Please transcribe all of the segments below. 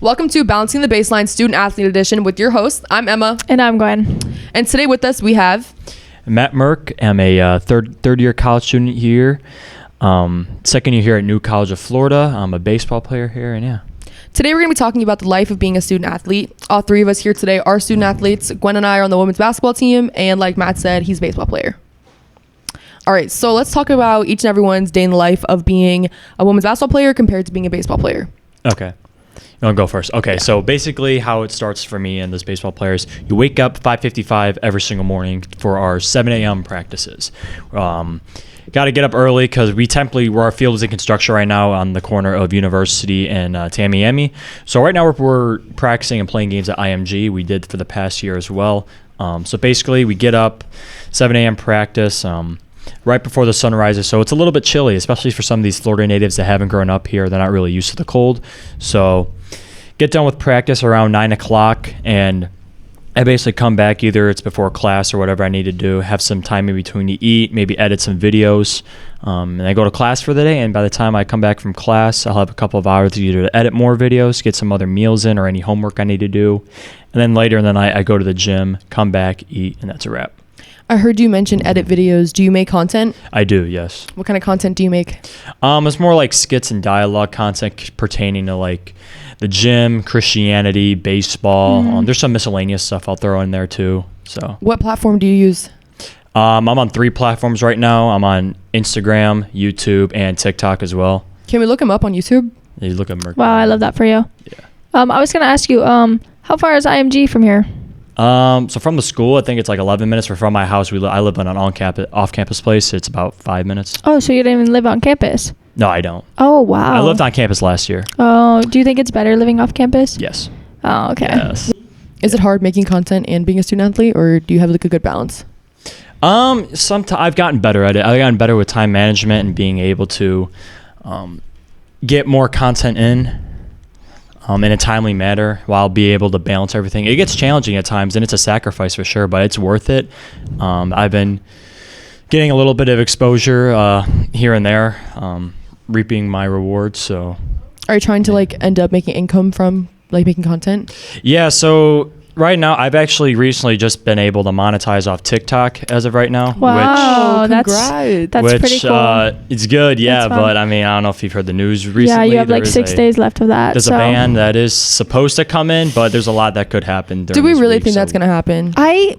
Welcome to Balancing the Baseline Student Athlete Edition with your host. I'm Emma. And I'm Gwen. And today with us we have Matt Merck. I'm a third year college student here. Second year here at New College of Florida. I'm a baseball player here, and yeah. Today we're going to be talking about the life of being a student athlete. All three of us here today are student athletes. Gwen and I are on the women's basketball team, and like Matt said, he's a baseball player. All right, so let's talk about each and everyone's day in the life of being a women's basketball player compared to being a baseball player. Okay. You want to go first? Okay, So basically how it starts for me and this baseball player is you wake up 5:55 every single morning for our 7 a.m. practices. Got to get up early because our field is in construction right now on the corner of University and Tamiami. So right now we're practicing and playing games at IMG. We did for the past year as well. So basically we get up, 7 a.m. practice, right before the sun rises. So it's a little bit chilly, especially for some of these Florida natives that haven't grown up here. They're not really used to the cold. So get done with practice around 9 o'clock, and I basically come back, either it's before class or whatever I need to do, have some time in between to eat, maybe edit some videos, and I go to class for the day. And by the time I come back from class, I'll have a couple of hours either to edit more videos, get some other meals in, or any homework I need to do. And then later in the night, I go to the gym, come back, eat, and that's a wrap. I heard you mention edit videos. Do you make content? I do, yes. What kind of content do you make? It's more like skits and dialogue content pertaining to like the gym, Christianity, baseball. There's some miscellaneous stuff I'll throw in there too. So What platform do you use? I'm on 3 platforms right now. I'm on Instagram, YouTube, and TikTok as well. Can we look him up on YouTube? You look at Merck. Wow, I love that for you. Yeah. I was going to ask you, how far is IMG from here? So from the school, I think it's like 11 minutes. Or from my house, I live in an off-campus place. It's about 5 minutes. Oh, so you didn't even live on campus? No, I don't. Oh, wow. I lived on campus last year. Oh, do you think it's better living off campus? Yes. Oh, okay. Yes. Is it hard making content and being a student athlete, or do you have like a good balance? I've gotten better at it. I've gotten better with time management and being able to get more content in a timely manner while be able to balance everything. It gets challenging at times, and it's a sacrifice for sure, but it's worth it. I've been getting a little bit of exposure here and there, reaping my rewards. So, Are you trying to like end up making income from like making content? yeah. So right now, I've actually recently just been able to monetize off TikTok as of right now. Wow, that's congrats. pretty cool. It's good, yeah. That's fun. But I mean, I don't know if you've heard the news recently. Yeah, you have like 6 days left of that. There's a ban that is supposed to come in, but there's a lot that could happen. Do we really think that's going to happen? I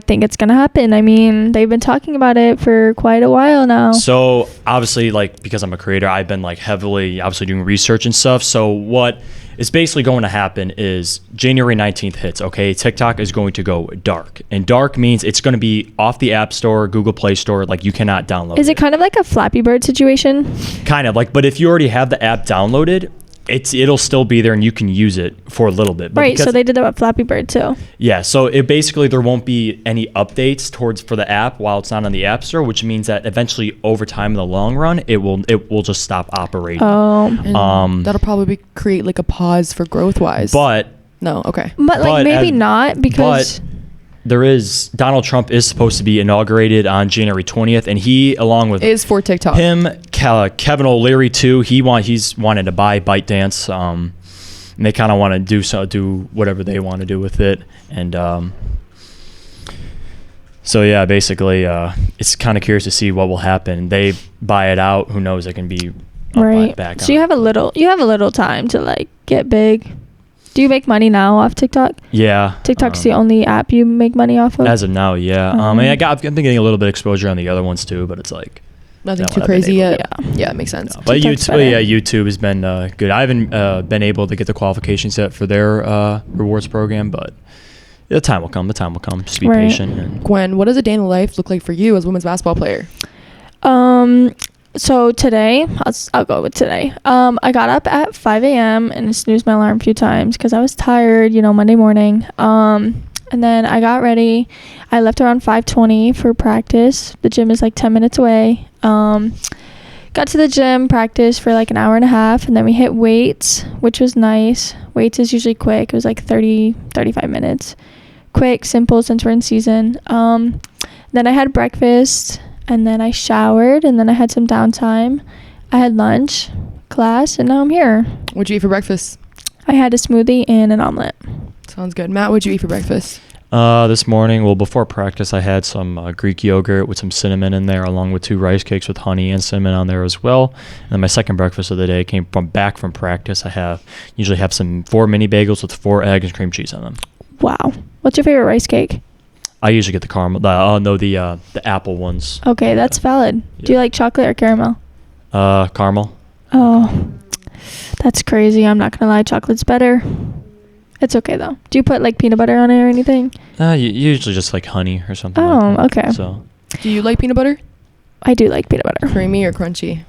think it's going to happen. I mean, they've been talking about it for quite a while now. So obviously, like, because I'm a creator, I've been like heavily obviously doing research and stuff. So what is basically going to happen is January 19th hits, okay? TikTok is going to go dark. And dark means it's going to be off the App Store, Google Play Store, like you cannot download it. Is it kind of like a Flappy Bird situation? Kind of like, but if you already have the app downloaded, it'll still be there and you can use it for a little bit. But right, so they did that with Flappy Bird too. Yeah, so it basically there won't be any updates for the app while it's not on the App Store, which means that eventually over time in the long run it will just stop operating. Oh. And that'll probably create like a pause for growth wise. But no, okay. But like maybe not because Donald Trump is supposed to be inaugurated on January 20th, and he, along with is for TikTok. Him, Kevin O'Leary too. He's wanted to buy ByteDance, and they kind of want to do whatever they want to do with it, and so yeah, basically, it's kind of curious to see what will happen. They buy it out. Who knows? It can be right back. So you have a little time to like get big. Do you make money now off TikTok? Yeah. TikTok's the only app you make money off of? As of now, yeah. I mean, I've been getting a little bit of exposure on the other ones too, but it's like nothing too crazy yet. Yeah, it makes sense. No, but YouTube has been good. I haven't been able to get the qualifications yet for their rewards program, but the time will come. Just be patient. And Gwen, what does a day in the life look like for you as a women's basketball player? So today, I'll go with today. I got up at 5 a.m. and snoozed my alarm a few times because I was tired, Monday morning. And then I got ready. I left around 5:20 for practice. The gym is like 10 minutes away. Got to the gym, practice for like an hour and a half, and then we hit weights, which was nice. Weights is usually quick. It was like 35 minutes. Quick, simple, since we're in season. Then I had breakfast. And then I showered, and then I had some downtime. I had lunch, class, and now I'm here. What'd you eat for breakfast? I had a smoothie and an omelet. Sounds good. Matt, what'd you eat for breakfast? This morning, well, before practice, I had some Greek yogurt with some cinnamon in there, along with 2 rice cakes with honey and cinnamon on there as well. And then my second breakfast of the day came back from practice. I usually have some 4 mini bagels with 4 eggs and cream cheese on them. Wow. What's your favorite rice cake? I usually get the caramel. The apple ones. Okay, that's valid. Yeah. Do you like chocolate or caramel? Caramel. Oh, that's crazy. I'm not gonna lie, chocolate's better. It's okay though. Do you put like peanut butter on it or anything? Usually just like honey or something. Oh, like that. okay. So Do you like peanut butter? I do like peanut butter. Creamy or crunchy?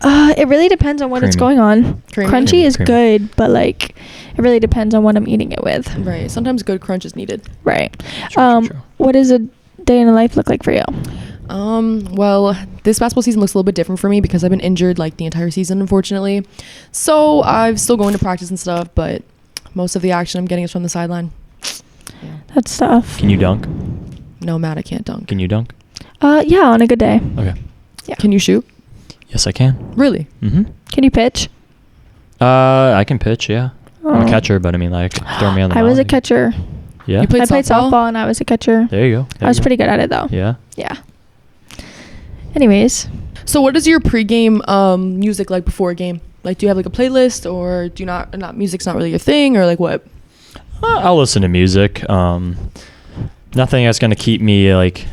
It really depends on what it's Creamy. going on. Creamy. Crunchy is Creamy. good, but like it really depends on what I'm eating it with. Right. Sometimes good crunch is needed. Right. True. What does a day in the life look like for you? Well, this basketball season looks a little bit different for me because I've been injured like the entire season, unfortunately. So I'm still going to practice and stuff, but most of the action I'm getting is from the sideline. Yeah. That's tough. Can you dunk? No, Matt, I can't dunk. Can you dunk? Yeah, on a good day. Okay. Yeah. Can you shoot? Yes, I can. Really? Mm-hmm. Can you pitch? I can pitch, yeah. I'm Oh. a catcher, but I mean, like, throw me on the I was a mound. catcher. Yeah. You played I played softball and I was a catcher. There you go. I was pretty good at it though. Yeah. Yeah. Anyways, So what is your pregame music like before a game? Like, do you have like a playlist, or do you not music's not really your thing, or like what? I'll listen to music. Nothing that's gonna keep me like,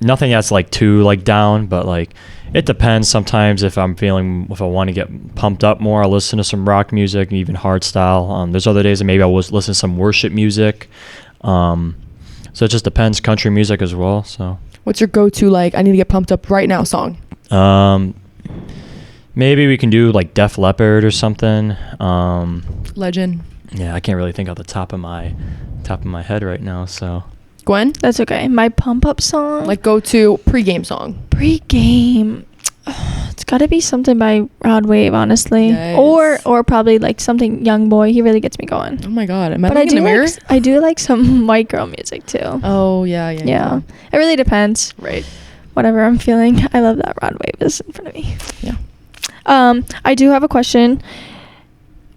nothing that's like too like down, but like it depends. Sometimes if I want to get pumped up more, I'll listen to some rock music, even hard style. There's other days that maybe I'll listen to some worship music. So it just depends. Country music as well. So What's your go-to like I need to get pumped up right now song? maybe we can do like Def Leppard or something. Legend. Yeah, I can't really think off the top of my head right now. So Gwen? that's okay. My pump up song, Like go-to pregame song. pre-game. It's got to be something by Rod Wave, honestly, Yes. or probably like something Young Boy. He really gets me going. Oh my god, am I But I looking do in the mirror? I do like some white girl music too. Oh yeah. Yeah, it really depends. Right. Whatever I'm feeling. I love that Rod Wave is in front of me. Yeah. I do have a question.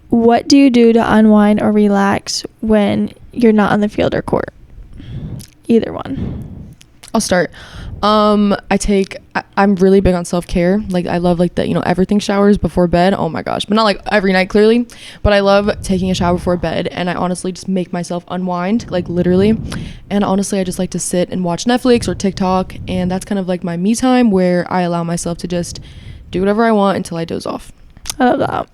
What do you do to unwind or relax when you're not on the field or court? Either one. I'll start. I'm really big on self-care. Like I love like the, everything showers before bed. Oh my gosh. But not like every night clearly, but I love taking a shower before bed, and I honestly just make myself unwind, like literally. And honestly, I just like to sit and watch Netflix or TikTok, and that's kind of like my me time where I allow myself to just do whatever I want until I doze off. I love that.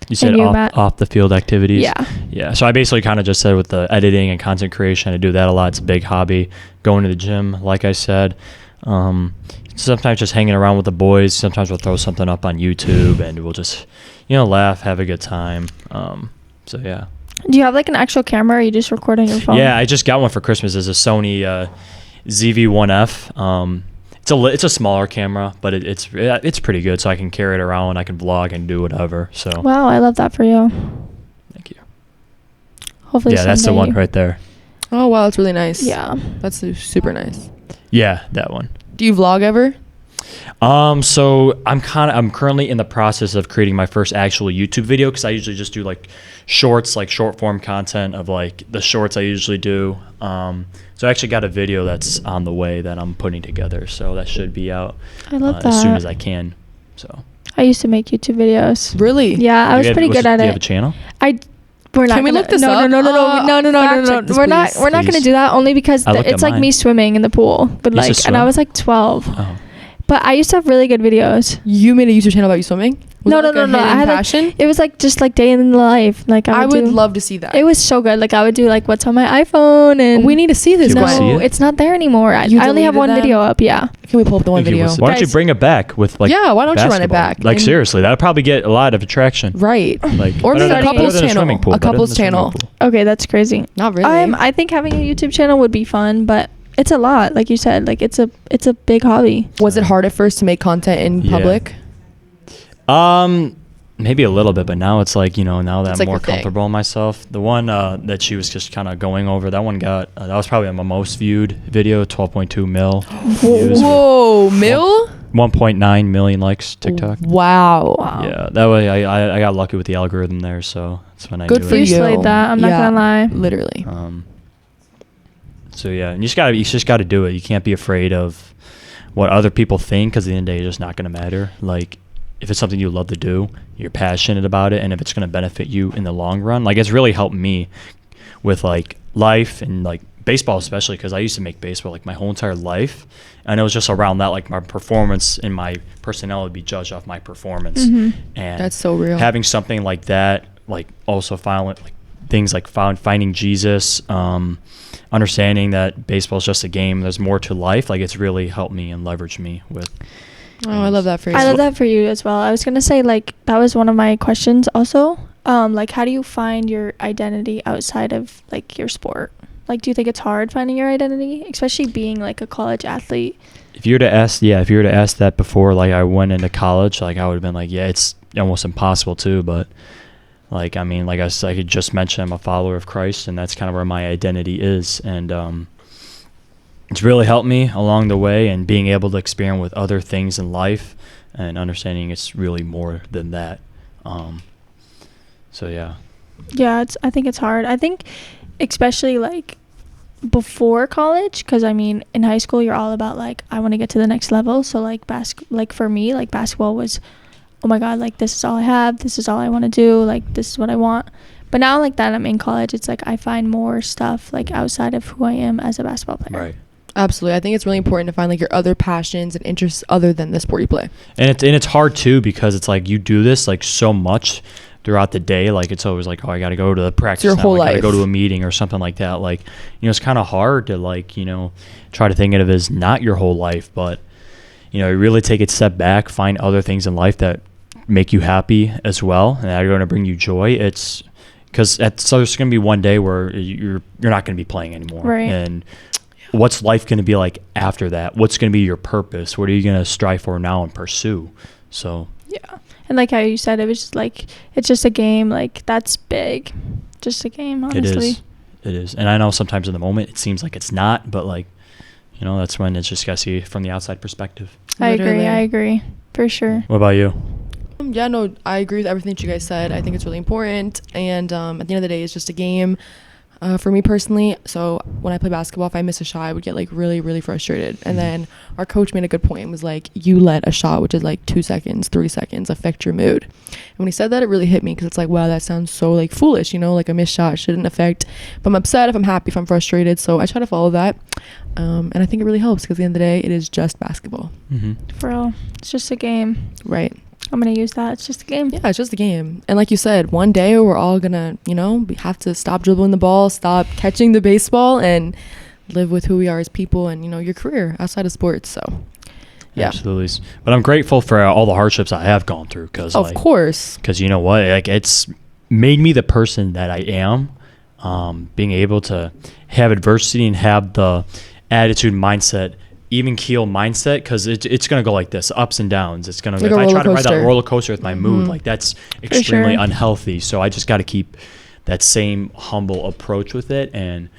you said you, Matt? off the field activities. Yeah. Yeah, so I basically kind of just said with the editing and content creation, I do that a lot. It's a big hobby. Going to the gym, like I said. Sometimes just hanging around with the boys. Sometimes we'll throw something up on YouTube and we'll just, laugh, have a good time. So yeah. Do you have like an actual camera, or are you just recording your phone? Yeah, I just got one for Christmas. It's a Sony ZV-1F. It's a smaller camera, but it's pretty good. So I can carry it around. I can vlog and do whatever. So Wow, I love that for you. thank you. Hopefully Yeah, that's the someday one you- right there. Oh wow, that's really nice. Yeah. That's super nice. Yeah, that one. Do you vlog ever? So I'm currently in the process of creating my first actual YouTube video, because I usually just do like shorts, like short form content of like the shorts I usually do. So I actually got a video that's on the way that I'm putting together, so that should be out I love as soon that. as I can. So I used to make YouTube videos. Really? Yeah, I was pretty good at Do you have a it. channel? We're not Can we gonna, look this no, up? No, no, fact check this, We're not. please. We're not gonna Please. do that only because I looked at it's like mine. me swimming in the pool. But You used to like, and I swim? was like 12. Oh. But I used to have really good videos. You made a YouTube channel about you swimming? Was No, it like no, a no, no. I hidden had passion? like, it was like just like day in the life. Like I would do- love to see that. It was so good. Like I would do like what's on my iPhone, and We need to see this Can we one. see no, it? it's not there anymore. I You only have deleted one them? video up. Yeah. Can we pull up the one Okay, video? why don't you Guys- bring it back with like? Yeah, why don't you run it basketball? back? Like And- seriously, that'd probably get a lot of attraction. Right. Like Or better maybe a than- couples better than channel. swimming pool, A better than couples the swimming channel. pool. Okay, that's crazy. Not really. I think having a YouTube channel would be fun, but it's a lot. Like you said, like it's a big hobby. Was it hard at first to make content in Yeah. public? Maybe a little bit, but now it's like, now that It's I'm like more your thing. comfortable in myself. The one that she was just kind of going over, that one got, that was probably my most viewed video, 12.2 mil views. Whoa, Mill? 1.9 million likes TikTok. Wow. Wow. Yeah, that way I got lucky with the algorithm there, so that's when I Good knew for it. You you. slayed that. I'm not Yeah. gonna lie. Literally. So yeah, and you just gotta do it. You can't be afraid of what other people think, because at the end of the day, it's just not gonna matter. Like, if it's something you love to do, you're passionate about it, and if it's gonna benefit you in the long run, like it's really helped me with like life and like baseball, especially because I used to make baseball like my whole entire life, and it was just around that, like my performance and my personality would be judged off my performance. Mhm. And That's so real. having something like that, like also like things like finding Jesus, understanding that baseball is just a game, there's more to life, like it's really helped me and leveraged me with Oh, I love that phrase. I love that for you as well. I was gonna say, like, that was one of my questions also. Like, how do you find your identity outside of like your sport? Like, do you think it's hard finding your identity, especially being like a college athlete? If you were to ask that before, like I went into college, like I would have been like, yeah, it's almost impossible too. But like, I mean, like I could just mention I'm a follower of Christ, and that's kind of where my identity is. And it's really helped me along the way, and being able to experiment with other things in life and understanding it's really more than that. So yeah. Yeah, I think it's hard. I think especially like before college, because I mean in high school you're all about like, I want to get to the next level. So like like for me, like basketball was, oh my god, like this is all I have, this is all I want to do, like this is what I want. But now like that I'm in college, it's like I find more stuff like outside of who I am as a basketball player. Right. Absolutely. I think it's really important to find like your other passions and interests other than the sport you play. And it's hard too, because it's like you do this like so much throughout the day. Like it's always like, oh, I got to go to the practice. Your now. whole I got to life. go to a meeting or something like that. Like, it's kind of hard to like, try to think of it as not your whole life, but you really take a step back, find other things in life that make you happy as well, and that are going to bring you joy. It's because so there's going to be one day where you're not going to be playing anymore. Right. And what's life going to be like after that? What's going to be your purpose? What are you going to strive for now and pursue? So Yeah. And like how you said, it was just like, it's just a game. Like that's big. Just a game, honestly. It is. And I know sometimes in the moment it seems like it's not, but like, that's when it's just got to see it from the outside perspective. Literally. I agree. For sure. What about you? Yeah, no, I agree with everything that you guys said. I think it's really important. And at the end of the day, it's just a game. For me personally, so when I play basketball, if I miss a shot, I would get like really, really frustrated. And then our coach made a good point and was like, you let a shot, which is like 2 seconds, 3 seconds, affect your mood. And when he said that, it really hit me, because it's like, wow, that sounds so like foolish, like a missed shot shouldn't affect if I'm upset, if I'm happy, if I'm frustrated. So I try to follow that. And I think it really helps, because at the end of the day, it is just basketball. Mm-hmm. For real. It's just a game. Right. I'm going to use that. It's just a game. Yeah, it's just a game. And like you said, one day we're all gonna, we have to stop dribbling the ball, stop catching the baseball, and live with who we are as people and, your career outside of sports. So, yeah. Absolutely. But I'm grateful for all the hardships I have gone through, because Of course. Because you know what? Like, it's made me the person that I am. Being able to have adversity and have the attitude, mindset, even keel mindset, because it's going to go like this, ups and downs. It's going to Like if a I try to ride that roller coaster. roller coaster with my mood, like that's extremely sure. unhealthy. So I just got to keep that same humble approach with it, and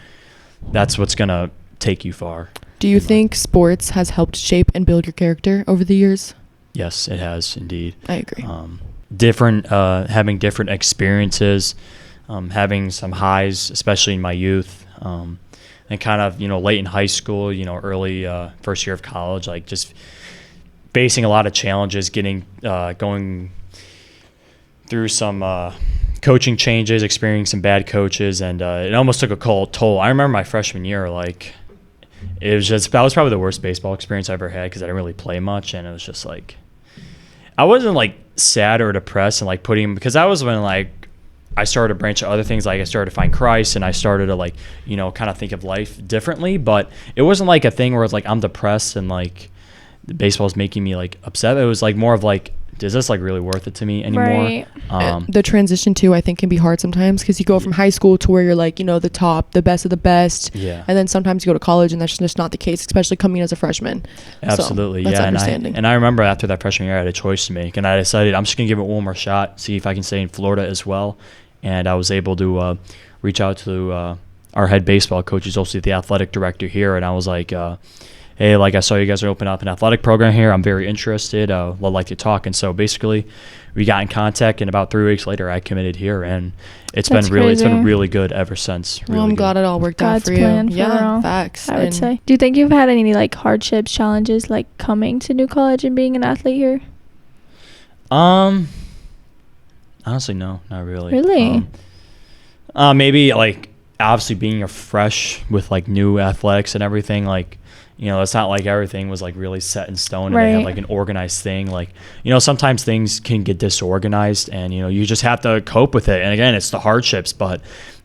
that's what's going to take you far. Do you think sports has helped shape and build your character over the years? Yes, it has indeed. I agree. Having different experiences, having some highs, especially in my youth, and kind of, late in high school, early first year of college, like just facing a lot of challenges, going through some coaching changes, experiencing some bad coaches, and it almost took a toll. I remember my freshman year, like that was probably the worst baseball experience I ever had, because I didn't really play much, and it was just like, I wasn't like sad or depressed and like because that was when like I started to branch out other things. Like I started to find Christ, and I started to like, kind of think of life differently. But it wasn't like a thing where it's like I'm depressed and like the baseball is making me like upset. It was like more of like, is this like really worth it to me anymore? Right. The transition too, I think, can be hard sometimes, because you go from high school to where you're like, the top, the best of the best. Yeah. And then sometimes you go to college, and that's just not the case, especially coming in as a freshman. Absolutely. So, that's yeah. understanding. And I remember after that freshman year, I had a choice to make, and I decided I'm just going to give it one more shot, see if I can stay in Florida as well. And I was able to reach out to our head baseball coach, who's also the athletic director here. And I was like, hey, hey, like I saw you guys are opening up an athletic program here. I'm very interested. I'd like to talk. And so basically, we got in contact, and about 3 weeks later, I committed here, and it's That's been crazy. really good ever since. Well, Really I'm good. glad it all worked out God's for you. plan for Yeah, real, facts. I would And say. Do you think you've had any like hardships, challenges, like coming to New College and being an athlete here? Honestly, no, not really. Really? Maybe like obviously being a fresh with like new athletics and everything, like, you know, it's not like everything was like really set in stone and they have Right. like an organized thing. Like, you know, sometimes things can get disorganized and, you know, you just have to cope with it. And again, it's the hardships, but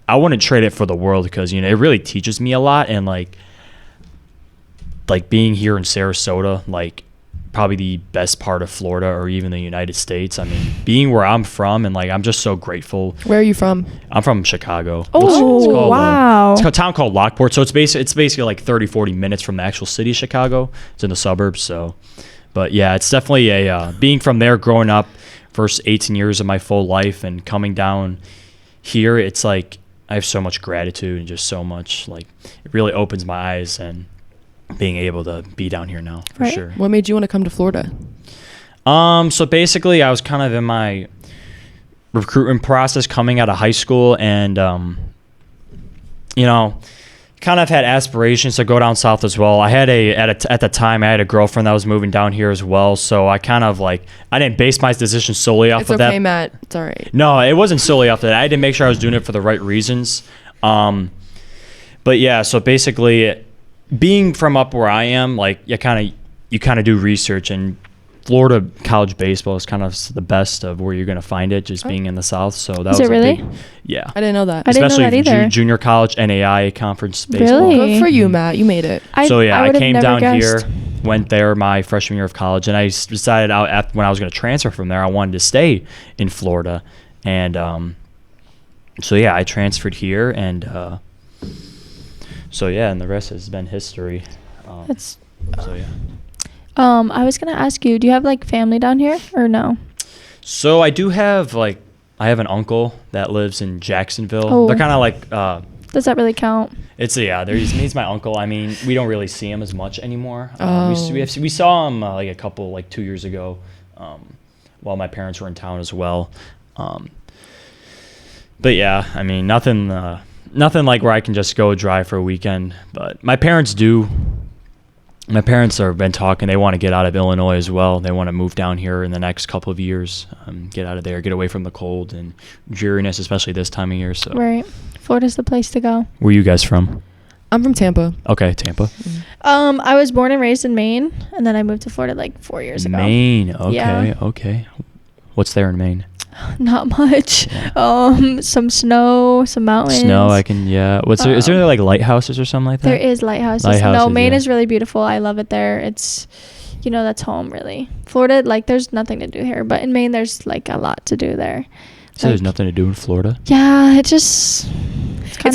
I wouldn't trade it for the world because, you know, it really teaches me a lot. And like being here in Sarasota, like probably the best part of Florida or even the United States. I mean, being where I'm from, and like I'm just so grateful. where are you from? I'm from Chicago. Oh, It's called, wow. it's a town called Lockport. So it's basically like 30-40 minutes from the actual city of Chicago. It's in the suburbs. So, but yeah, it's definitely being from there, growing up, first 18 years of my full life, and coming down here. It's like I have so much gratitude and just so much, like, it really opens my eyes, and being able to be down here now for Right. sure. What made you want to come to Florida? So basically I was kind of in my recruitment process coming out of high school, and you know, kind of had aspirations to go down south as well. I had at the time I had a girlfriend that was moving down here as well, so I kind of like, I didn't base my decision solely off It's of okay, that. Matt. It's all right. No, it wasn't solely off that. I had to make sure I was doing it for the right reasons. But yeah, so basically, being from up where I am, like you kind of do research, and Florida college baseball is kind of the best of where you're going to find it, just being in the South. So that Is was it really? Yeah. I didn't know that. I didn't know Especially that either. junior college, NAI conference baseball. Really? Good for you, Matt. You made it. So yeah, I would've came never down guessed. here, went there my freshman year of college, and I decided when I was going to transfer from there, I wanted to stay in Florida, and so yeah, I transferred here, and so yeah, and the rest has been history. That's. So yeah. I was gonna ask you, do you have like family down here or no? So I do have I have an uncle that lives in Jacksonville. Oh. They're kind of like Does that really count? he's my uncle. I mean, we don't really see him as much anymore. Oh. We saw him like a couple, like 2 years ago, while my parents were in town as well. But yeah, I mean, nothing like where I can just go drive for a weekend. But my parents do. My parents have been talking. They want to get out of Illinois as well. They want to move down here in the next couple of years, get out of there, get away from the cold and dreariness, especially this time of year. So, Right. Florida's the place to go. where are you guys from? I'm from Tampa. Okay, Tampa. I was born and raised in Maine, and then I moved to Florida like 4 years ago. Maine. Okay, Yeah. okay. What's there in Maine? Not much. Some snow, some mountains. Snow. Yeah. Is there like lighthouses or something like that? There is lighthouses. No, Lighthouses, Maine yeah. is really beautiful. I love it there. It's, that's home really. Florida, like there's nothing to do here, but in Maine there's like a lot to do there. So there's Like, nothing to do in Florida. Yeah, it's It's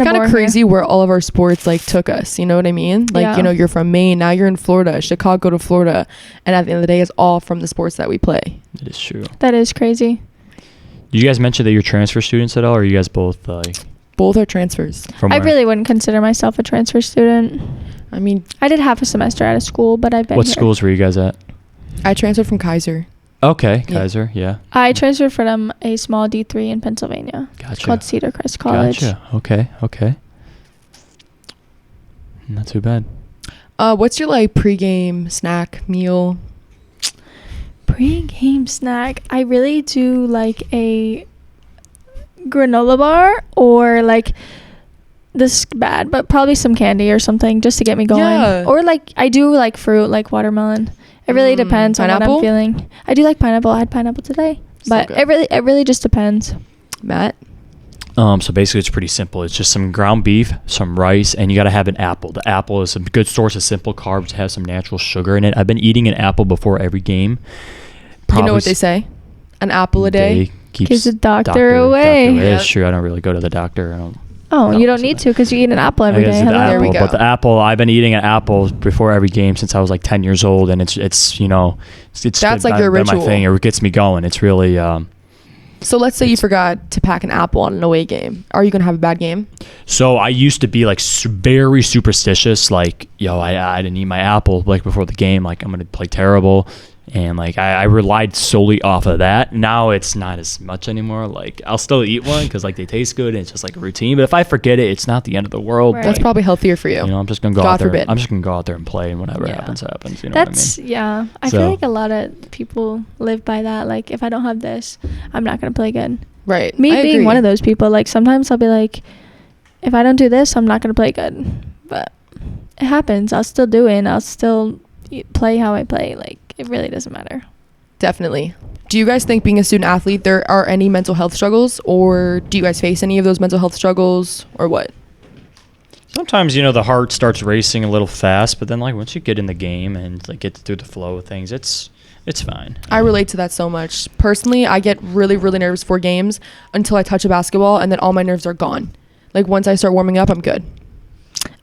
kind of crazy where all of our sports like took us. You know what I mean? Like, Yeah. you're from Maine, now you're in Florida, Chicago to Florida, and at the end of the day, it's all from the sports that we play. It is true. That is crazy. Did you guys mention that you're transfer students at all, or are you guys both Both are transfers. from I where? really wouldn't consider myself a transfer student. I mean, I did half a semester out of school, but I've been What here. schools were you guys at? I transferred from Kaiser. Okay, Yeah. Kaiser. Yeah. I transferred from a small D3 in Pennsylvania. Gotcha. It's called Cedar Crest College. Gotcha. Okay. Not too bad. What's your like pregame snack meal? Pre-game snack. I really do like a granola bar or like this is bad, but probably some candy or something just to get me going. Yeah. Or like I do like fruit, like watermelon. It really depends on what Pineapple? I'm feeling. I do like pineapple. I had pineapple today, So but good. it really just depends. Matt? So basically, it's pretty simple. It's just some ground beef, some rice, and you got to have an apple. The apple is a good source of simple carbs, has some natural sugar in it. I've been eating an apple before every game. You know what they say? An apple a day. Keeps the doctor away. It's Yep. true. I don't really go to the doctor. I don't. Oh, No, you don't so need that- to because you eat an apple I every guess day. the Hello. There we apple, go. but the apple, I've been eating an apple before every game since I was like 10 years old, and it's That's like your been my ritual. thing. It gets me going. It's really So let's say you forgot to pack an apple on an away game. Are you gonna have a bad game? So I used to be like very superstitious. Like, yo, I didn't eat my apple like before the game. Like, I'm gonna play terrible. And like I relied solely off of that. Now it's not as much anymore. Like, I'll still eat one because like they taste good and it's just like a routine. But if I forget it, it's not the end of the world. Right. That's Like, probably healthier for you. you know, I'm just gonna go God out there. forbid. I'm just gonna go out there and play, and whatever Yeah. happens. You know That's what yeah. I So- feel like a lot of people live by that. Like, if I don't have this, I'm not gonna play good. Right. Me I being agree. one of those people, like sometimes I'll be like, if I don't do this, I'm not gonna play good. But it happens. I'll still do it, and I'll still play how I play. Like, it really doesn't matter. Definitely. Do you guys think being a student athlete, there are any mental health struggles, or do you guys face any of those mental health struggles, or what? Sometimes, you know, the heart starts racing a little fast, but then like once you get in the game and like get through the flow of things, it's fine. I relate to that so much. Personally, I get really, really nervous for games until I touch a basketball, and then all my nerves are gone. Like, once I start warming up, I'm good.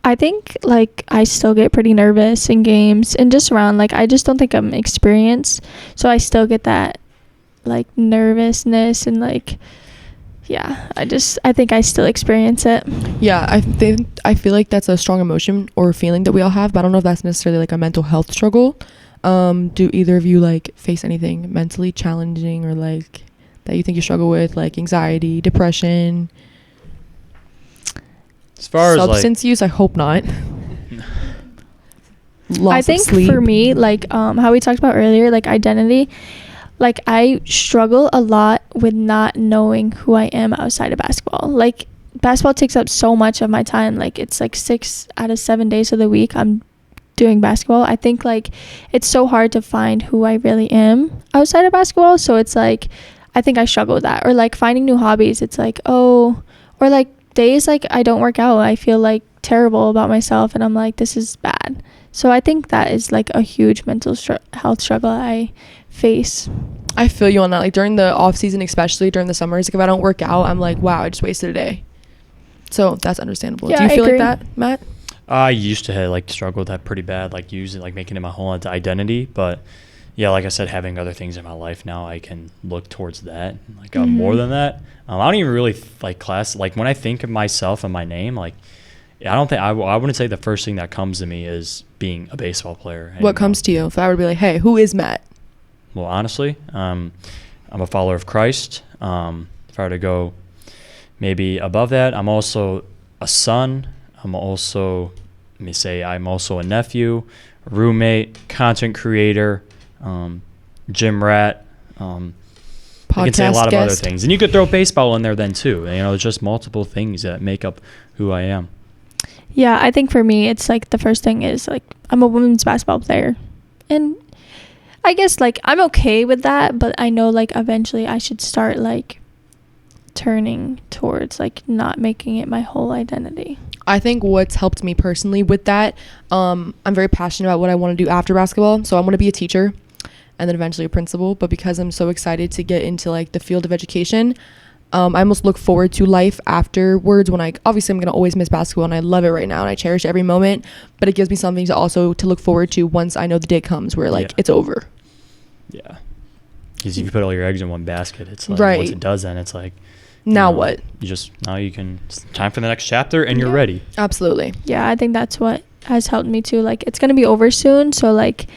I think like I still get pretty nervous in games and just around. Like, I just don't think I'm experienced, so I still get that like nervousness and like, yeah. I think I still experience it. Yeah, I feel like that's a strong emotion or feeling that we all have, but I don't know if that's necessarily like a mental health struggle. Do either of you like face anything mentally challenging or like that you think you struggle with, like anxiety, depression, As far as like substance use? I hope not. Loss I of think sleep. for me, like how we talked about earlier, like identity, like I struggle a lot with not knowing who I am outside of basketball. Like, basketball takes up so much of my time. Like, it's like 6 out of 7 days of the week I'm doing basketball. I think like it's so hard to find who I really am outside of basketball. So it's like, I think I struggle with that. Or like finding new hobbies. It's like, oh, or like days like I don't work out, I feel like terrible about myself and I'm like, this is bad. So I think that is like a huge mental health struggle I face. I feel you on that. Like, during the off season, especially during the summers, like if I don't work out, I'm like, wow, I just wasted a day. So that's understandable. Yeah, Do you I feel agree. like that, Matt? I used to have, like struggle with that pretty bad, like using like making it my whole identity. But yeah, like I said, having other things in my life now, I can look towards that. Like more than that, I don't even really like class. Like when I think of myself and my name, like I don't think I wouldn't say the first thing that comes to me is being a baseball player. What comes to you? If I were to be like, hey, who is Matt? Well, honestly, I'm a follower of Christ. If I were to go maybe above that, I'm also a son. I'm also a nephew, a roommate, content creator, gym rat. I can say a lot of other guest. things. And you could throw baseball in there then too. You know, there's just multiple things that make up who I am. Yeah, I think for me, it's like the first thing is like I'm a women's basketball player. And I guess like I'm okay with that, but I know like eventually I should start like turning towards like not making it my whole identity. I think what's helped me personally with that, I'm very passionate about what I want to do after basketball. So I want to be a teacher and then eventually a principal. But because I'm so excited to get into like the field of education, I almost look forward to life afterwards when obviously I'm going to always miss basketball and I love it right now and I cherish every moment, but it gives me something to look forward to once I know the day comes where like it's over. Yeah. Because if you put all your eggs in one basket, it's like Right. once it does, then it's like Now you know, what? It's time for the next chapter and you're ready. Absolutely. Yeah, I think that's what has helped me too. Like, it's going to be over soon, so like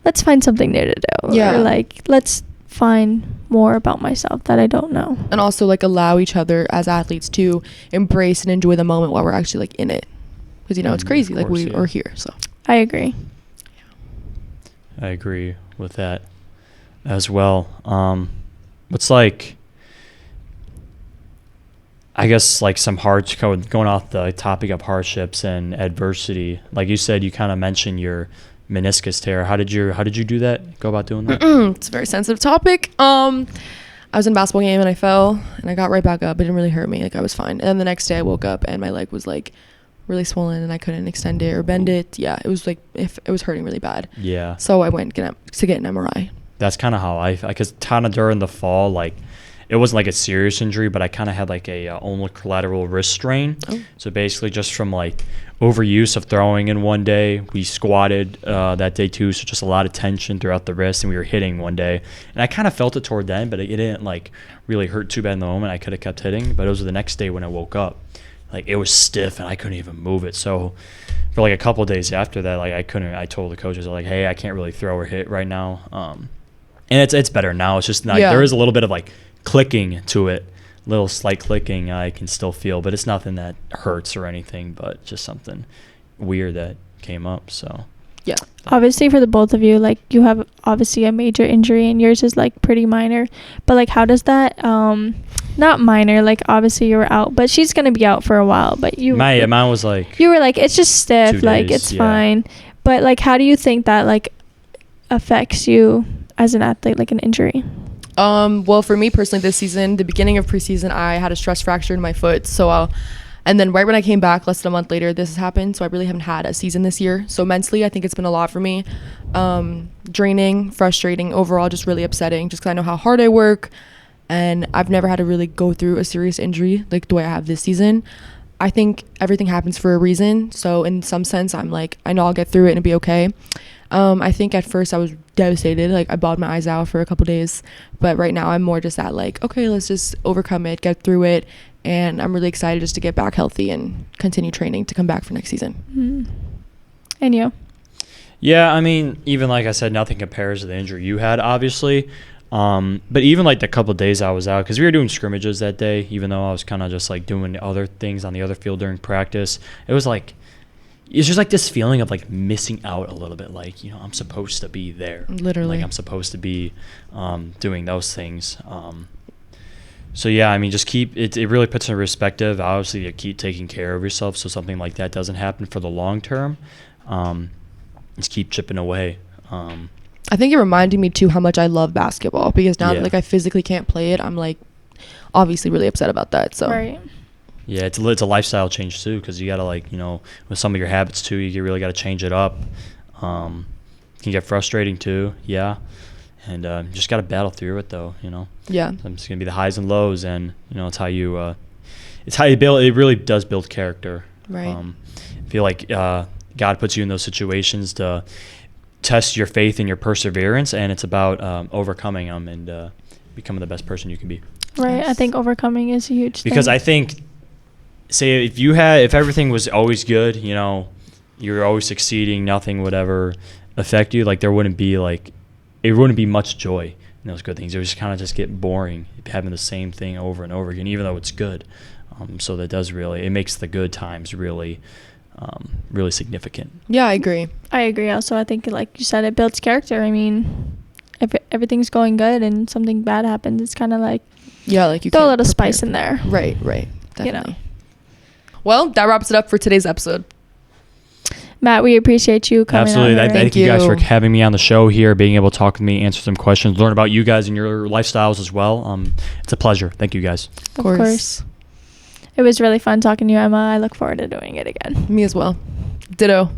let's find something new to do. Yeah. Or like let's find more about myself that I don't know. And also like allow each other as athletes to embrace and enjoy the moment while we're actually like in it. Because you know, it's crazy. Of Like course, we yeah. are here. So I agree. I agree with that as well. What's like, I guess like some going off the topic of hardships and adversity. Like you said, you kind of mentioned your meniscus tear. How did you do that? Go about doing that? it's a very sensitive topic. I was in a basketball game and I fell and I got right back up. It didn't really hurt me. Like I was fine. And then the next day I woke up and my leg was like really swollen and I couldn't extend it or bend it. Yeah, it was like if it was hurting really bad. Yeah. So I went to get an MRI. That's kind of how because kind of during the fall, like it wasn't like a serious injury, but I kind of had like a ulnar collateral wrist strain. Oh. So basically just from like overuse of throwing in one day. We squatted that day too, so just a lot of tension throughout the wrist, and we were hitting one day. And I kind of felt it toward the end, but it didn't like really hurt too bad in the moment. I could have kept hitting, but it was the next day when I woke up. Like it was stiff and I couldn't even move it. So for like a couple of days after that, like I told the coaches like, hey, I can't really throw or hit right now. And it's better now. It's just not, there is a little bit of like clicking to it, little slight clicking I can still feel, but it's nothing that hurts or anything, but just something weird that came up. So Yeah. Obviously, for the both of you, like, you have obviously a major injury and yours is like pretty minor, but like, how does that not minor, like obviously you were out, but she's gonna be out for a while, but mine was like, you were like, it's just stiff, 2 like days, it's fine. But like, how do you think that like affects you as an athlete, like an injury? Well, for me personally, this season, the beginning of preseason, I had a stress fracture in my foot. So, and then right when I came back, less than a month later, this has happened. So I really haven't had a season this year. So mentally, I think it's been a lot for me. Draining, frustrating, overall, just really upsetting. Just because I know how hard I work, and I've never had to really go through a serious injury like the way I have this season. I think everything happens for a reason. So in some sense, I'm like, I know I'll get through it and it'll be okay. I think at first I was devastated. Like I bawled my eyes out for a couple days, but right now I'm more just at like, okay, let's just overcome it, get through it. And I'm really excited just to get back healthy and continue training to come back for next season. Mm-hmm. And you? Yeah, I mean, even like I said, nothing compares to the injury you had, obviously. But even like the couple of days I was out, because we were doing scrimmages that day, even though I was kind of just like doing other things on the other field during practice, it was like, it's just like this feeling of like missing out a little bit. Like, you know, I'm supposed to be there. Literally. Like I'm supposed to be doing those things. So yeah, I mean, just keep it really puts in perspective. Obviously, you keep taking care of yourself so something like that doesn't happen for the long term. Just keep chipping away. I think it reminded me too how much I love basketball, because now that like I physically can't play it, I'm like obviously really upset about that. So Right. Yeah, it's a lifestyle change too, because you gotta like, you know, with some of your habits too, you really gotta change it up. It can get frustrating too, yeah, and just gotta battle through it though, you know. Yeah. It's gonna be the highs and lows, and you know, it's how you build. It really does build character. Right. I feel like God puts you in those situations to test your faith and your perseverance, and it's about overcoming them and becoming the best person you can be. Right. Nice. I think overcoming is a huge thing. Because I think, say if everything was always good, you know, you're always succeeding, nothing would ever affect you. Like it wouldn't be much joy in those good things. It would just kind of just get boring having the same thing over and over again, even though it's good. So that does it makes the good times really significant. Yeah, I agree. I agree also. I think, like you said, it builds character. I mean, if everything's going good and something bad happens, it's kind of like, Yeah, like you throw a can't little prepare spice for in that. there. Right, definitely. You know. Well, that wraps it up for today's episode. Matt, we appreciate you coming Absolutely. on. Thank you guys for having me on the show here, being able to talk with me, answer some questions, learn about you guys and your lifestyles as well. It's a pleasure. Thank you guys. Of course. It was really fun talking to you, Emma. I look forward to doing it again. Me as well. Ditto.